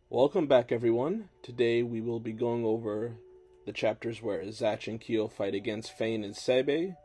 Welcome back, everyone. Today we will be going over the chapters where Zatch and Kyo fight against Fane and Sebe,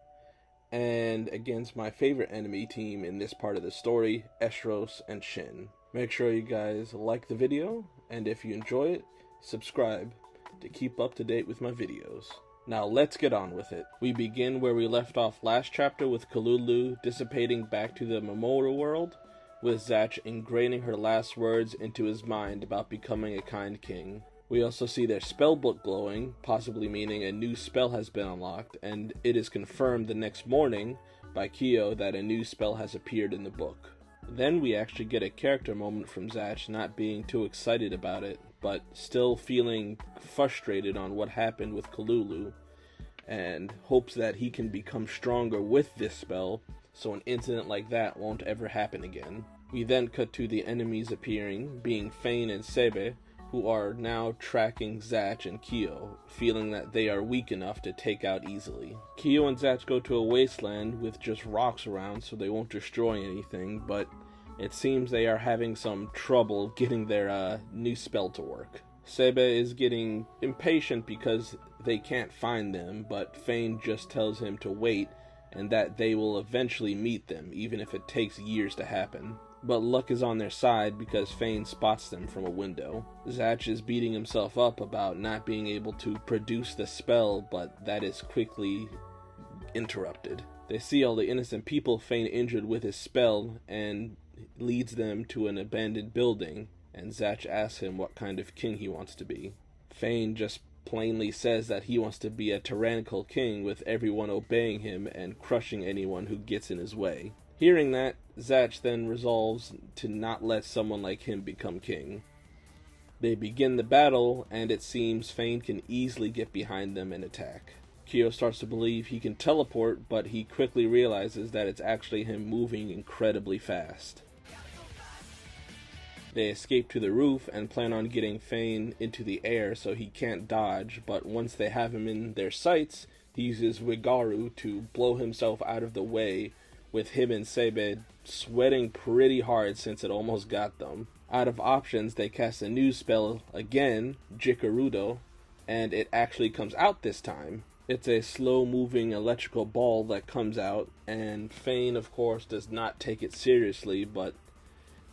and against my favorite enemy team in this part of the story, Esros and Shin. Make sure you guys like the video, and if you enjoy it, subscribe to keep up to date with my videos. Now let's get on with it. We begin where we left off last chapter with Kalulu dissipating back to the Momora world, with Zatch ingraining her last words into his mind about becoming a kind king. We also see their spell book glowing, possibly meaning a new spell has been unlocked, and it is confirmed the next morning by Kyo that a new spell has appeared in the book. Then we actually get a character moment from Zatch not being too excited about it, but still feeling frustrated on what happened with Kalulu, and hopes that he can become stronger with this spell, so an incident like that won't ever happen again. We then cut to the enemies appearing, being Fane and Sebe, who are now tracking Zatch and Kyo, feeling that they are weak enough to take out easily. Kyo and Zatch go to a wasteland with just rocks around so they won't destroy anything, but it seems they are having some trouble getting their new spell to work. Sebe is getting impatient because they can't find them, but Fane just tells him to wait and that they will eventually meet them, even if it takes years to happen. But luck is on their side because Fane spots them from a window. Zatch is beating himself up about not being able to produce the spell, but that is quickly interrupted. They see all the innocent people Fane injured with his spell and leads them to an abandoned building, and Zatch asks him what kind of king he wants to be. Fane just plainly says that he wants to be a tyrannical king with everyone obeying him and crushing anyone who gets in his way. Hearing that, Zatch then resolves to not let someone like him become king. They begin the battle, and it seems Fane can easily get behind them and attack. Kyo starts to believe he can teleport, but he quickly realizes that it's actually him moving incredibly fast. They escape to the roof and plan on getting Fane into the air so he can't dodge, but once they have him in their sights, he uses Wigaru to blow himself out of the way, with him and Sebe sweating pretty hard since it almost got them. Out of options, they cast a new spell again, Jikarudo, and it actually comes out this time. It's a slow-moving electrical ball that comes out, and Fane, of course, does not take it seriously, but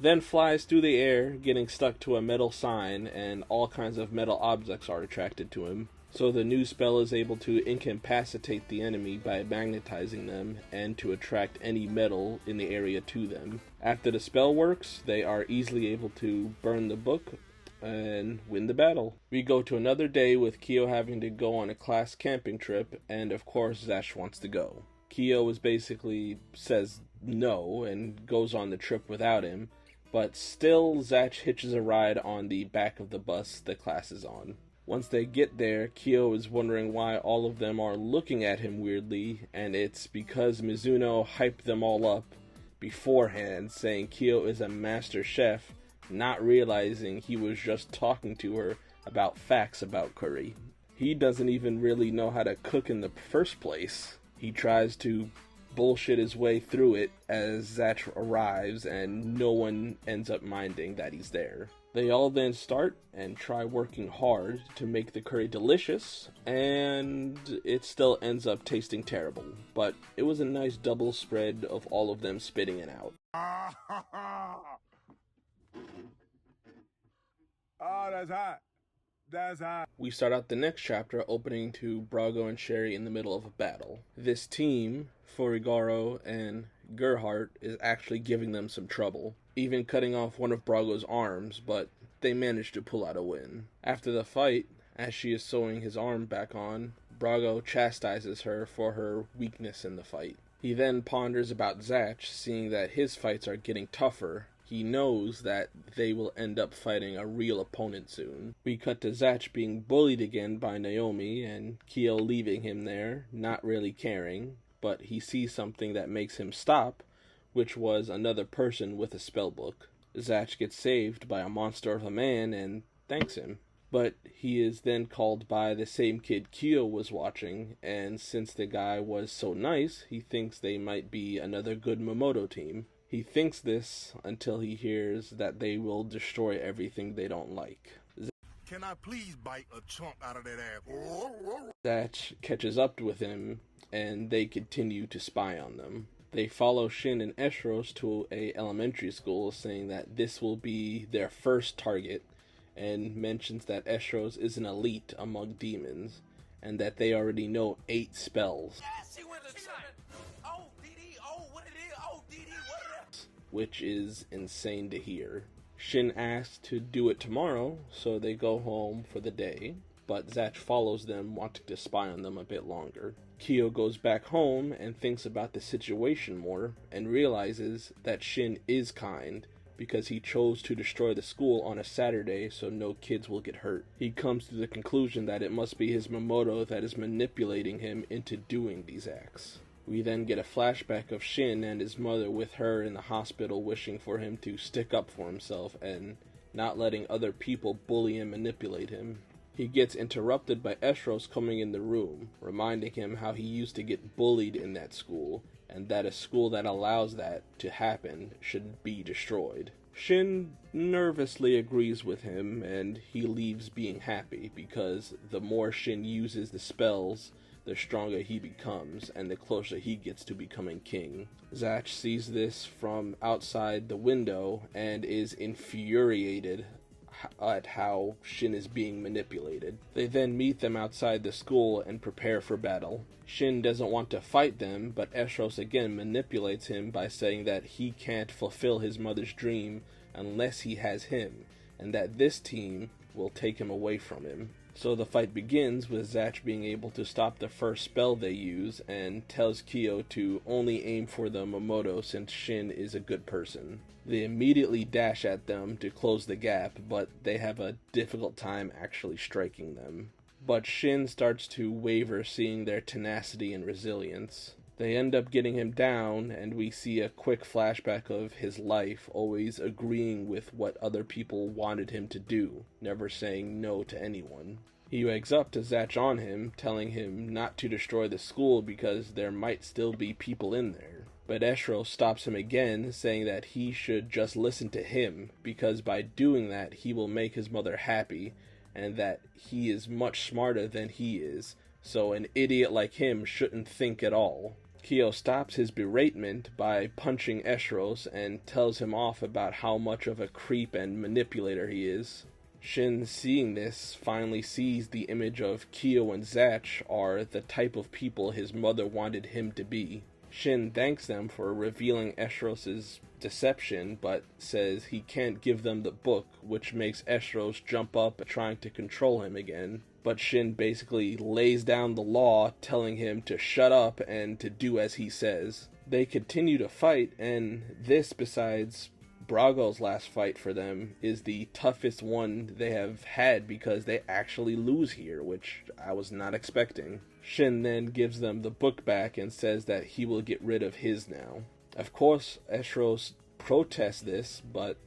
then flies through the air, getting stuck to a metal sign, and all kinds of metal objects are attracted to him. So the new spell is able to incapacitate the enemy by magnetizing them and to attract any metal in the area to them. After the spell works, they are easily able to burn the book and win the battle. We go to another day with Kyo having to go on a class camping trip, and of course Zatch wants to go. Kyo basically says no and goes on the trip without him, but still Zatch hitches a ride on the back of the bus the class is on. Once they get there, Kyo is wondering why all of them are looking at him weirdly, and it's because Mizuno hyped them all up beforehand, saying Kyo is a master chef, not realizing he was just talking to her about facts about curry. He doesn't even really know how to cook in the first place. He tries to bullshit his way through it as Zatch arrives, and no one ends up minding that he's there. They all then start and try working hard to make the curry delicious, and it still ends up tasting terrible. But it was a nice double spread of all of them spitting it out. Oh, that's hot. That's hot. We start out the next chapter opening to Brago and Sherry in the middle of a battle. This team, Furigaro and Gerhardt, is actually giving them some trouble, even cutting off one of Brago's arms, but they manage to pull out a win. After the fight, as she is sewing his arm back on, Brago chastises her for her weakness in the fight. He then ponders about Zatch, seeing that his fights are getting tougher. He knows that they will end up fighting a real opponent soon. We cut to Zatch being bullied again by Naomi, and Kyo leaving him there, not really caring, but he sees something that makes him stop, which was another person with a spellbook. Zatch gets saved by a monster of a man and thanks him. But he is then called by the same kid Kyo was watching, and since the guy was so nice, he thinks they might be another good Momoto team. He thinks this until he hears that they will destroy everything they don't like. Can I please bite a chunk out of that ass? Zatch catches up with him, and they continue to spy on them. They follow Shin and Esros to a elementary school, saying that this will be their first target, and mentions that Esros is an elite among demons, and that they already know 8 spells. Which is insane to hear. Shin asks to do it tomorrow, so they go home for the day, but Zatch follows them, wanting to spy on them a bit longer. Kyo goes back home and thinks about the situation more, and realizes that Shin is kind, because he chose to destroy the school on a Saturday so no kids will get hurt. He comes to the conclusion that it must be his Mamoto that is manipulating him into doing these acts. We then get a flashback of Shin and his mother with her in the hospital, wishing for him to stick up for himself and not letting other people bully and manipulate him. He gets interrupted by Esros coming in the room, reminding him how he used to get bullied in that school, and that a school that allows that to happen should be destroyed. Shin nervously agrees with him, and he leaves being happy, because the more Shin uses the spells, the stronger he becomes, and the closer he gets to becoming king. Zatch sees this from outside the window and is infuriated at how Shin is being manipulated. They then meet them outside the school and prepare for battle. Shin doesn't want to fight them, but Esros again manipulates him by saying that he can't fulfill his mother's dream unless he has him, and that this team will take him away from him. So the fight begins with Zatch being able to stop the first spell they use, and tells Kyo to only aim for the Mamoto since Shin is a good person. They immediately dash at them to close the gap, but they have a difficult time actually striking them. But Shin starts to waver, seeing their tenacity and resilience. They end up getting him down, and we see a quick flashback of his life, always agreeing with what other people wanted him to do, never saying no to anyone. He wakes up to Zatch on him, telling him not to destroy the school because there might still be people in there. But Esros stops him again, saying that he should just listen to him, because by doing that he will make his mother happy, and that he is much smarter than he is, so an idiot like him shouldn't think at all. Kyo stops his beratement by punching Esros and tells him off about how much of a creep and manipulator he is. Shin, seeing this, finally sees the image of Kyo and Zatch are the type of people his mother wanted him to be. Shin thanks them for revealing Esros' deception, but says he can't give them the book, which makes Esros jump up trying to control him again. But Shin basically lays down the law, telling him to shut up and to do as he says. They continue to fight, and this, besides Brago's last fight for them, is the toughest one they have had because they actually lose here, which I was not expecting. Shin then gives them the book back and says that he will get rid of his now. Of course, Esros protests this, but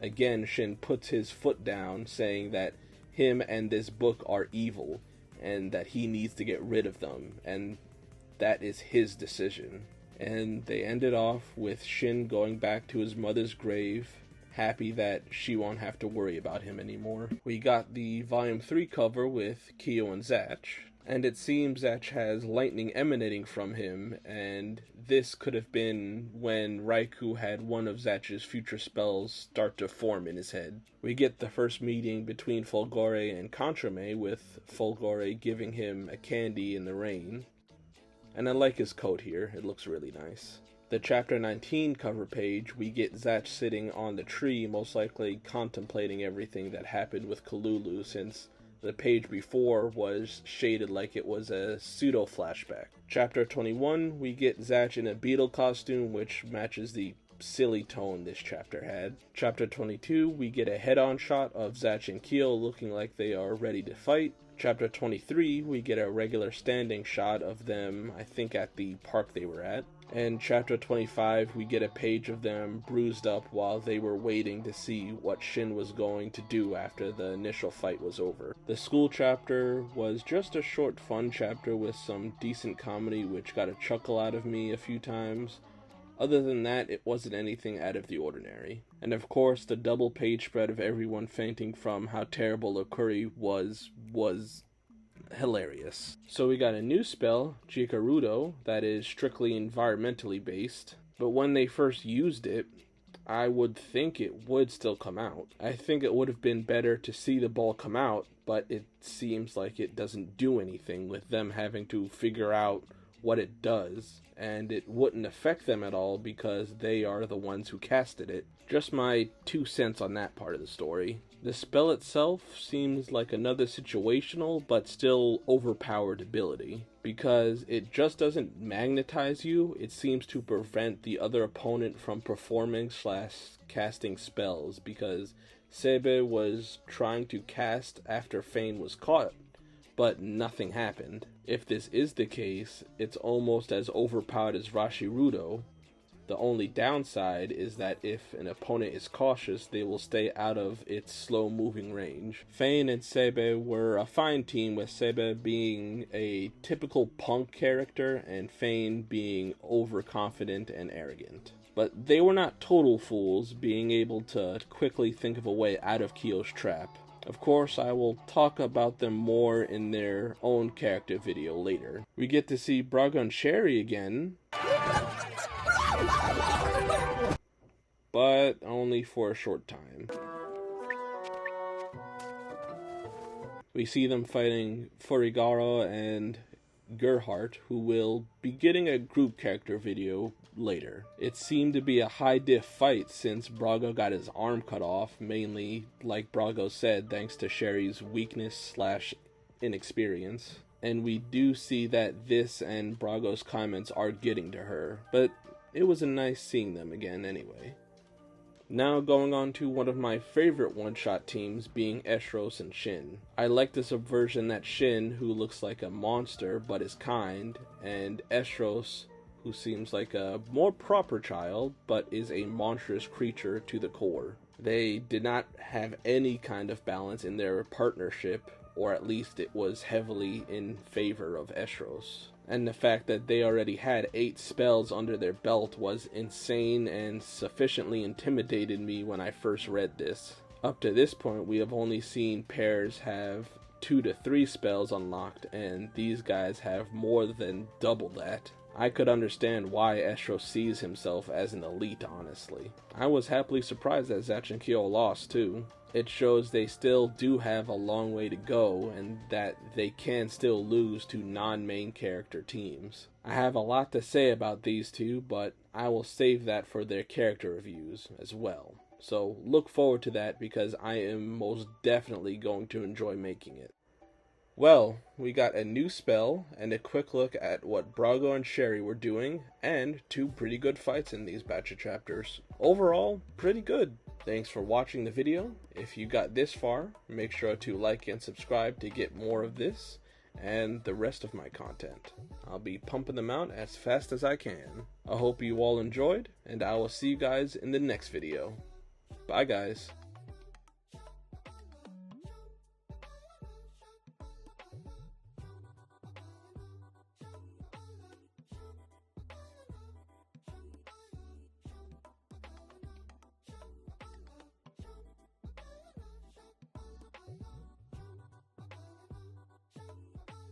again Shin puts his foot down, saying that him and this book are evil, and that he needs to get rid of them, and that is his decision. And they ended off with Shin going back to his mother's grave, happy that she won't have to worry about him anymore. We got the Volume 3 cover with Kyo and Zatch, and it seems Zatch has lightning emanating from him, and this could have been when Raikou had one of Zatch's future spells start to form in his head. We get the first meeting between Fulgore and Contrame, with Fulgore giving him a candy in the rain. And I like his coat here, it looks really nice. The chapter 19 cover page, we get Zatch sitting on the tree, most likely contemplating everything that happened with Kalulu, since the page before was shaded like it was a pseudo-flashback. Chapter 21, we get Zatch in a beetle costume, which matches the silly tone this chapter had. Chapter 22, we get a head-on shot of Zatch and Kyo looking like they are ready to fight. Chapter 23, we get a regular standing shot of them, I think at the park they were at. And chapter 25, we get a page of them bruised up while they were waiting to see what Shin was going to do after the initial fight was over. The school chapter was just a short fun chapter with some decent comedy which got a chuckle out of me a few times. Other than that, it wasn't anything out of the ordinary. And of course, the double page spread of everyone fainting from how terrible a curry was hilarious. So we got a new spell, Jikarudo, that is strictly environmentally based. But when they first used it, I would think it would still come out. I think it would have been better to see the ball come out, but it seems like it doesn't do anything with them having to figure out what it does, and it wouldn't affect them at all because they are the ones who casted it. Just my 2 cents on that part of the story. The spell itself seems like another situational but still overpowered ability, because it just doesn't magnetize you, it seems to prevent the other opponent from performing / casting spells, because Sebe was trying to cast after Fane was caught, but nothing happened. If this is the case, it's almost as overpowered as Rashirudo. The only downside is that if an opponent is cautious, they will stay out of its slow-moving range. Fane and Sebe were a fine team, with Sebe being a typical punk character and Fane being overconfident and arrogant. But they were not total fools, being able to quickly think of a way out of Kyo's trap. Of course, I will talk about them more in their own character video later. We get to see Braga and Sherry again, but only for a short time. We see them fighting Furigara and Gerhardt, who will be getting a group character video later. It seemed to be a high diff fight since Braga got his arm cut off, mainly, like Braga said, thanks to Sherry's weakness / inexperience. And we do see that this and Braga's comments are getting to her, but it was nice seeing them again anyway. Now going on to one of my favorite one-shot teams, being Estros and Shin. I like the subversion that Shin, who looks like a monster but is kind, and Estros, who seems like a more proper child but is a monstrous creature to the core. They did not have any kind of balance in their partnership, or at least it was heavily in favor of Estros. And the fact that they already had 8 spells under their belt was insane and sufficiently intimidated me when I first read this. Up to this point, we have only seen pairs have 2 to 3 spells unlocked, and these guys have more than double that. I could understand why Estros sees himself as an elite, honestly. I was happily surprised that Zatch and Kyo lost too. It shows they still do have a long way to go, and that they can still lose to non-main character teams. I have a lot to say about these two, but I will save that for their character reviews as well. So look forward to that, because I am most definitely going to enjoy making it. Well, we got a new spell and a quick look at what Braga and Sherry were doing, and 2 pretty good fights in these batch of chapters. Overall, pretty good. Thanks for watching the video. If you got this far, make sure to like and subscribe to get more of this and the rest of my content. I'll be pumping them out as fast as I can. I hope you all enjoyed, and I will see you guys in the next video. Bye guys.